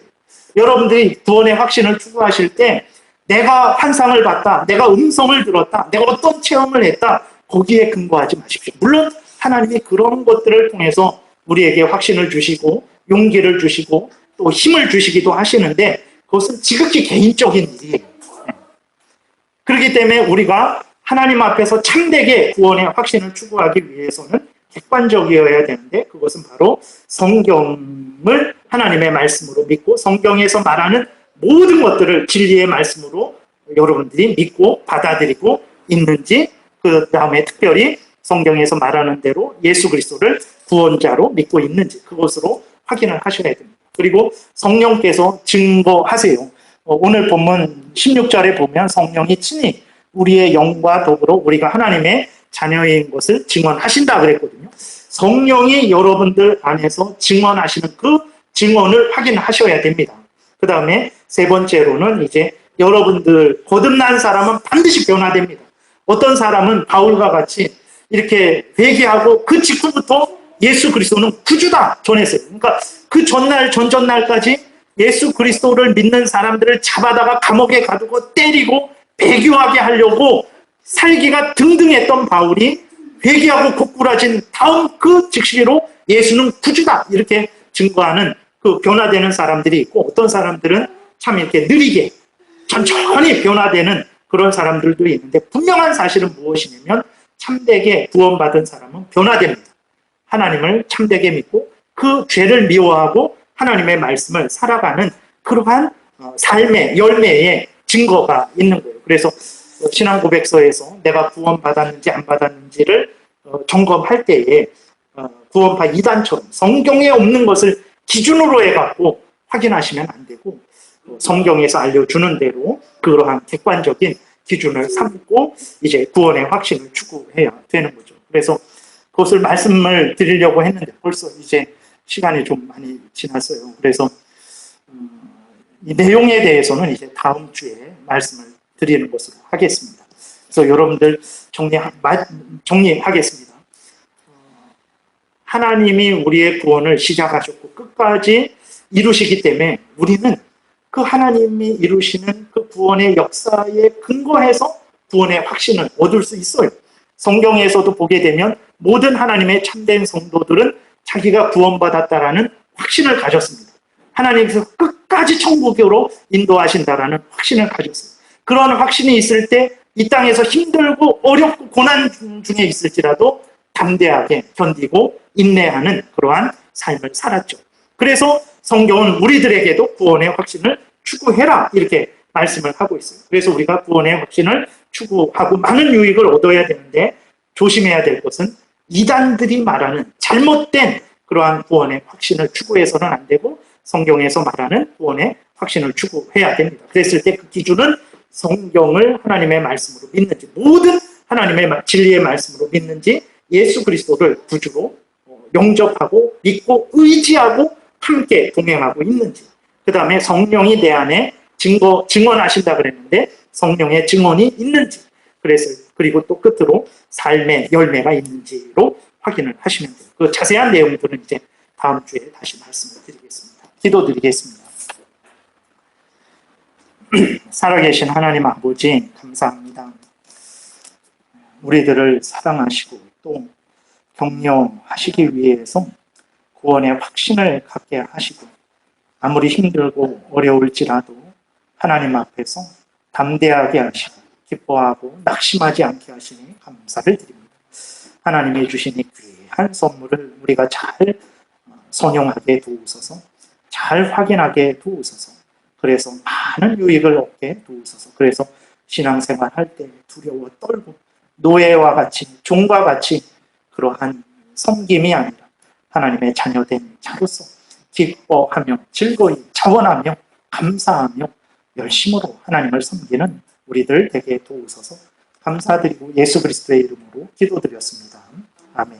여러분들이 구원의 확신을 추구하실 때 내가 환상을 봤다, 내가 음성을 들었다, 내가 어떤 체험을 했다, 거기에 근거하지 마십시오. 물론 하나님이 그런 것들을 통해서 우리에게 확신을 주시고 용기를 주시고 또 힘을 주시기도 하시는데 그것은 지극히 개인적인 일이에요. 그렇기 때문에 우리가 하나님 앞에서 참되게 구원의 확신을 추구하기 위해서는 객관적이어야 되는데 그것은 바로 성경을 하나님의 말씀으로 믿고 성경에서 말하는 모든 것들을 진리의 말씀으로 여러분들이 믿고 받아들이고 있는지, 그 다음에 특별히 성경에서 말하는 대로 예수 그리스도를 구원자로 믿고 있는지 그것으로 확인을 하셔야 됩니다. 그리고 성령께서 증거하세요. 오늘 본문 16절에 보면 성령이 친히 우리의 영과 더불어 우리가 하나님의 자녀인 것을 증언하신다 그랬거든요. 성령이 여러분들 안에서 증언하시는 그 증언을 확인하셔야 됩니다. 그 다음에 세 번째로는 이제 여러분들 거듭난 사람은 반드시 변화됩니다. 어떤 사람은 바울과 같이 이렇게 회개하고 그 직후부터 예수 그리스도는 구주다 전했어요. 그러니까 그 전날, 전전날까지 예수 그리스도를 믿는 사람들을 잡아다가 감옥에 가두고 때리고 배교하게 하려고 살기가 등등했던 바울이 회개하고 고꾸라진 다음 그 즉시로 예수는 구주다 이렇게 증거하는 그 변화되는 사람들이 있고, 어떤 사람들은 참 이렇게 느리게 천천히 변화되는 그런 사람들도 있는데, 분명한 사실은 무엇이냐면 참되게 구원받은 사람은 변화됩니다. 하나님을 참되게 믿고 그 죄를 미워하고 하나님의 말씀을 살아가는 그러한 삶의 열매의 증거가 있는 거예요. 그래서 신앙 고백서에서 내가 구원받았는지 안 받았는지를 점검할 때에 구원파 이단처럼 성경에 없는 것을 기준으로 해갖고 확인하시면 안 되고, 성경에서 알려주는 대로 그러한 객관적인 기준을 삼고 이제 구원의 확신을 추구해야 되는 거죠. 그래서 그것을 말씀을 드리려고 했는데 벌써 이제 시간이 좀 많이 지났어요. 그래서 이 내용에 대해서는 이제 다음 주에 말씀을 드리는 것으로 하겠습니다. 그래서 여러분들 정리하겠습니다. 하나님이 우리의 구원을 시작하셨고 끝까지 이루시기 때문에 우리는 그 하나님이 이루시는 그 구원의 역사에 근거해서 구원의 확신을 얻을 수 있어요. 성경에서도 보게 되면 모든 하나님의 참된 성도들은 자기가 구원받았다라는 확신을 가졌습니다. 하나님께서 끝까지 천국으로 인도하신다라는 확신을 가졌어요. 그런 확신이 있을 때 이 땅에서 힘들고 어렵고 고난 중에 있을지라도 담대하게 견디고 인내하는 그러한 삶을 살았죠. 그래서 성경은 우리들에게도 구원의 확신을 추구해라 이렇게 말씀을 하고 있어요. 그래서 우리가 구원의 확신을 추구하고 많은 유익을 얻어야 되는데 조심해야 될 것은 이단들이 말하는 잘못된 그러한 구원의 확신을 추구해서는 안 되고 성경에서 말하는 구원의 확신을 추구해야 됩니다. 그랬을 때 그 기준은 성경을 하나님의 말씀으로 믿는지, 모든 하나님의 진리의 말씀으로 믿는지, 예수 그리스도를 구주로 영접하고 믿고 의지하고 함께 동행하고 있는지, 그 다음에 성령이 내 안에 증언하신다 그랬는데 성령의 증언이 있는지, 그리고 또 끝으로 삶의 열매가 있는지로 확인을 하시면 돼요. 그 자세한 내용들은 이제 다음 주에 다시 말씀을 드리겠습니다. 기도드리겠습니다. 살아계신 하나님 아버지, 감사합니다. 우리들을 사랑하시고 또 격려하시기 위해서 구원의 확신을 갖게 하시고, 아무리 힘들고 어려울지라도 하나님 앞에서 담대하게 하시고 기뻐하고 낙심하지 않게 하시니 감사를 드립니다. 하나님이 주신 이 귀한 선물을 우리가 잘 선용하게 도우소서, 잘 확인하게 도우소서, 그래서 많은 유익을 얻게 도우소서. 그래서 신앙생활 할 때 두려워 떨고 노예와 같이, 종과 같이 그러한 섬김이 아니라 하나님의 자녀된 자로서 기뻐하며 즐거이 자원하며 감사하며 열심으로 하나님을 섬기는 우리들 되게 도우소서. 감사드리고 예수 그리스도의 이름으로 기도드렸습니다. 아멘.